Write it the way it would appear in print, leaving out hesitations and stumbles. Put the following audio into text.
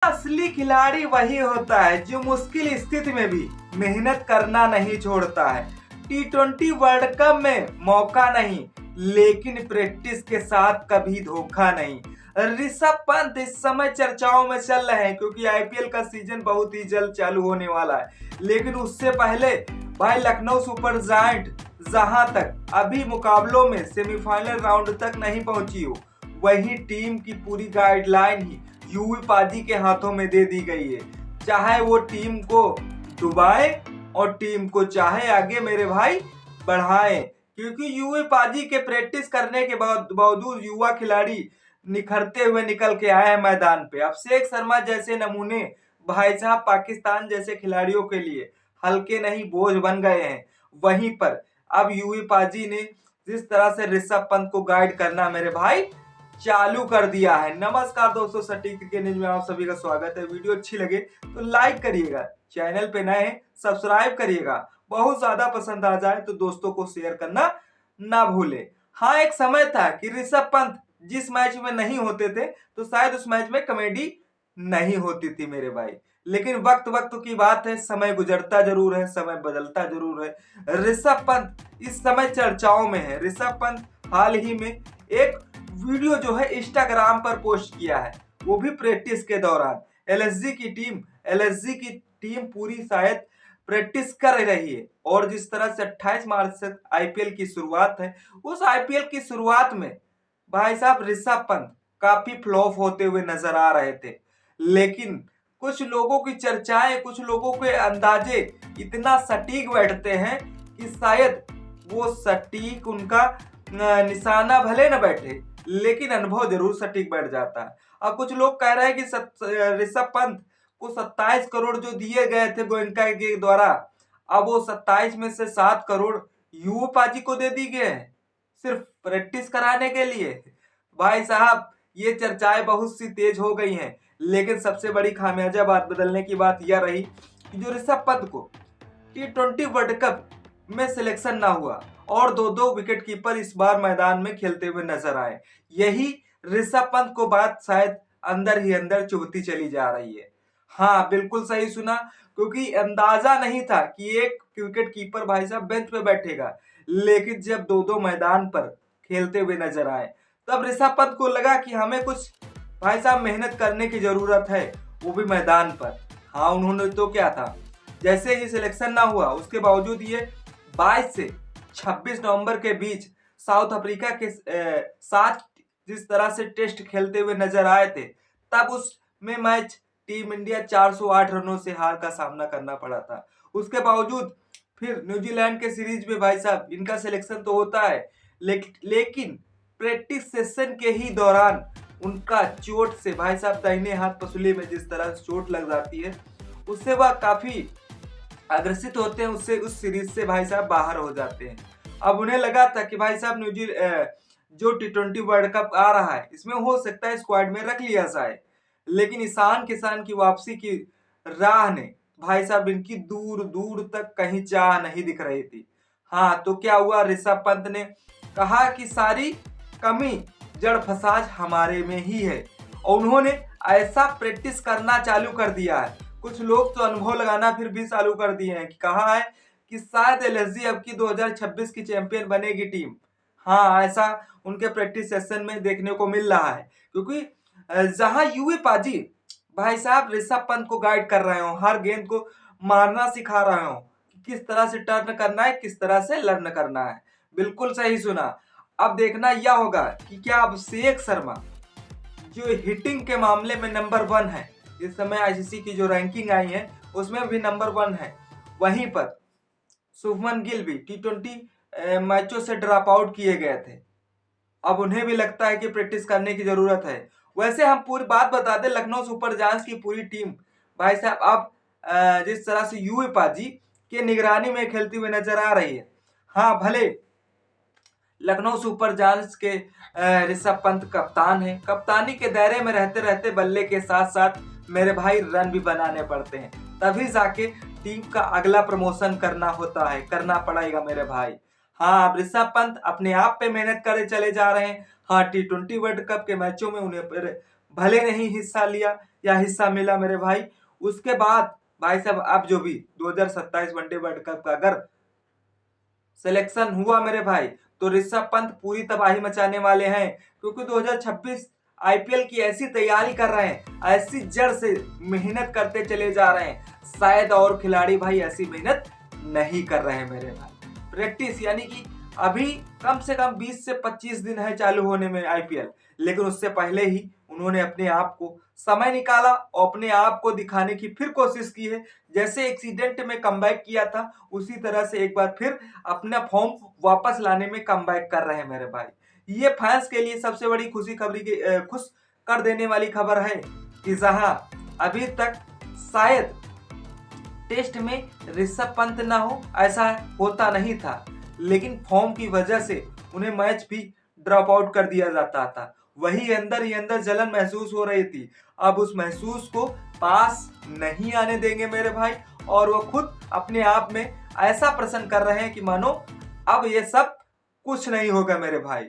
असली खिलाड़ी वही होता है जो मुश्किल स्थिति में भी मेहनत करना नहीं छोड़ता है। T20 वर्ल्ड कप में मौका नहीं, लेकिन प्रैक्टिस के साथ कभी धोखा नहीं। ऋषभ पंत इस समय चर्चाओं में चल रहे हैं क्योंकि आईपीएल का सीजन बहुत ही जल्द चालू होने वाला है। लेकिन उससे पहले भाई लखनऊ सुपर जायंट जहां तक अभी मुकाबलों में सेमीफाइनल राउंड तक नहीं पहुंची हो, वही टीम की पूरी गाइडलाइन ही यूवी पाजी के हाथों में दे दी गई है। चाहे वो टीम को डुबाए और टीम को चाहे आगे मेरे भाई बढ़ाए, क्योंकि यूवी पाजी के प्रैक्टिस करने के बावजूद युवा खिलाड़ी निखरते हुए निकल के आए हैं मैदान पे। अभिषेक शर्मा जैसे नमूने भाई साहब पाकिस्तान जैसे खिलाड़ियों के लिए हल्के नहीं बोझ बन गए हैं। वहीं पर अब यूवी पाजी ने जिस तरह से ऋषभ पंत को गाइड करना मेरे भाई चालू कर दिया है। नमस्कार दोस्तों, सटीक क्रिकेट न्यूज में आप सभी का स्वागत है। वीडियो अच्छी लगे तो लाइक करिएगा, चैनल पे नए हैं सब्सक्राइब करिएगा, बहुत ज्यादा पसंद आ जाए तो दोस्तों को शेयर करना ना भूले। हाँ, एक समय था कि ऋषभ पंत जिस मैच में नहीं होते थे तो शायद उस मैच में कॉमेडी नहीं होती थी मेरे भाई, लेकिन वक्त वक्त की बात है, समय गुजरता जरूर है, समय बदलता जरूर है। ऋषभ पंत इस समय चर्चाओं में है। ऋषभ पंत हाल ही में एक वीडियो जो है इंस्टाग्राम पर पोस्ट किया है, वो भी प्रैक्टिस के दौरान। एलएसजी की टीम पूरी शायद प्रैक्टिस कर रही है और जिस तरह से 28 मार्च से आईपीएल की शुरुआत है, उस आईपीएल की शुरुआत में भाई साहब ऋषभ पंत काफी फ्लॉप होते हुए नजर आ रहे थे। लेकिन कुछ लोगों की चर्चाएं, कुछ लोगों के अंदाजे इतना सटीक बैठते हैं कि शायद वो सटीक उनका निशाना भले न बैठे, लेकिन अनुभव जरूर सटीक बैठ जाता है। अब कुछ लोग कह रहे हैं कि ऋषभ पंत को 27 करोड़ जो दिए गए थे गोयनका के द्वारा, अब वो 27 में से 7 करोड़ यूवी पाजी को दे दी गए हैं सिर्फ प्रैक्टिस कराने के लिए। भाई साहब ये चर्चाएं बहुत सी तेज हो गई हैं, लेकिन सबसे बड़ी खामियाजा बात बदलने की बात यह रही कि जो ऋषभ पंत को T20 वर्ल्ड कप में सिलेक्शन ना हुआ और दो विकेट कीपर इस बार मैदान में खेलते हुए नजर आए। यही ऋषभ पंत को बात शायद अंदर ही अंदर चुभती चली जा रही है। हाँ, बिल्कुल सही सुना, क्योंकि अंदाजा नहीं था कि एक विकेट कीपर भाई साहब बेंच पे बैठेगा, लेकिन जब दो मैदान पर खेलते हुए नजर आए तब ऋषभ पंत को लगा कि हमें कुछ भाई साहब मेहनत करने की जरूरत है, वो भी मैदान पर। हाँ, उन्होंने तो क्या था, जैसे ही सिलेक्शन ना हुआ उसके बावजूद ये 22 से 26 नवंबर के बीच साउथ अफ्रीका के साथ जिस तरह से टेस्ट खेलते हुए नजर आए थे, तब उसमें मैच टीम इंडिया 408 रनों से हार का सामना करना पड़ा था। उसके बावजूद फिर न्यूजीलैंड के सीरीज में भाई साहब इनका सिलेक्शन तो होता है, लेकिन प्रैक्टिस सेशन के ही दौरान उनका चोट से भाई साहब दाहिने हाथ पसली में जिस तरह से चोट लग जाती है, उससे वह काफी अग्रसित होते हैं, उससे उस सीरीज से भाई साहब बाहर हो जाते हैं। अब उन्हें लगा था कि भाई साहब जो T20 वर्ल्ड कप आ रहा है इसमें हो सकता है स्क्वाड में रख लिया जाए, लेकिन ईशान किसान की वापसी की राह ने भाई साहब इनकी दूर दूर तक कहीं चाह नहीं दिख रही थी। हाँ, तो क्या हुआ, ऋषभ पंत ने कहा कि सारी कमी जड़ फसाज हमारे में ही है और उन्होंने ऐसा प्रैक्टिस करना चालू कर दिया है। कुछ लोग तो अनुभव लगाना फिर भी चालू कर दिए हैं कि कहा है कि शायद एलएसजी अब की 2026 की चैंपियन बनेगी टीम। हाँ, ऐसा उनके प्रैक्टिस सेशन में देखने को मिल रहा है, क्योंकि जहां यूवी पाजी भाई साहब ऋषभ पंत को गाइड कर रहे हो, हर गेंद को मारना सिखा रहे हो, किस तरह से टर्न करना है, किस तरह से लर्न करना है। बिल्कुल सही सुना। अब देखना यह होगा कि क्या अभिषेक शर्मा जो हिटिंग के मामले में नंबर 1 है, इस समय आईसीसी की जो रैंकिंग आई है उसमें भी नंबर 1 है, वहीं पर शुभमन गिल भी T20 मैचों से ड्रॉप आउट किए गए थे। अब उन्हें भी लगता है कि प्रैक्टिस करने की जरूरत है। वैसे हम पूरी बात बता दें, लखनऊ सुपर जायंट्स की पूरी टीम भाई साहब अब जिस तरह से यूवी पाजी के निगरानी में खेलती हुई नजर आ रही है। हाँ, भले लखनऊ सुपर जायंट्स के ऋषभ पंत कप्तान है, कप्तानी के दायरे में रहते रहते बल्ले के साथ साथ मेरे भाई रन भी बनाने पड़ते हैं, तभी जाके टीम का अगला प्रमोशन करना होता है, करना पड़ेगा मेरे भाई। हाँ, अब ऋषभ पंत अपने आप पे मेहनत करे चले जा रहे हैं। हाँ, T20 वर्ल्ड कप के मैचों में उन्हें भले नहीं हिस्सा लिया, या हिस्सा मिला मेरे भाई। उसके बाद भाई साहब अब जो भी 2027 वनडे वर्ल्ड कप का अगर सिलेक्शन हुआ मेरे भाई, तो ऋषभ पंत पूरी तबाही मचाने वाले हैं, क्योंकि 2026 आईपीएल की ऐसी तैयारी कर रहे हैं, ऐसी जड़ से मेहनत करते चले जा रहे हैं, शायद और खिलाड़ी भाई ऐसी मेहनत नहीं कर रहे हैं मेरे भाई। प्रैक्टिस यानी कि अभी कम से कम 20 से 25 दिन है चालू होने में आईपीएल, लेकिन उससे पहले ही उन्होंने अपने आप को समय निकाला और अपने आप को दिखाने की फिर कोशिश की है। जैसे एक्सीडेंट में कमबैक किया था, उसी तरह से एक बार फिर अपना फॉर्म वापस लाने में कमबैक कर रहे हैं मेरे भाई। ये फैंस के लिए सबसे बड़ी खुश कर देने वाली खबर है कि जहां अभी तक शायद टेस्ट में ऋषभ पंत ना हो, ऐसा होता नहीं था, लेकिन फॉर्म की वजह से उन्हें मैच भी ड्रॉप आउट कर दिया जाता था। वही अंदर ही अंदर जलन महसूस हो रही थी। अब उस महसूस को पास नहीं आने देंगे मेरे भाई, और वो खुद अपने आप में ऐसा प्रश्न कर रहे हैं कि मानो अब ये सब कुछ नहीं होगा मेरे भाई।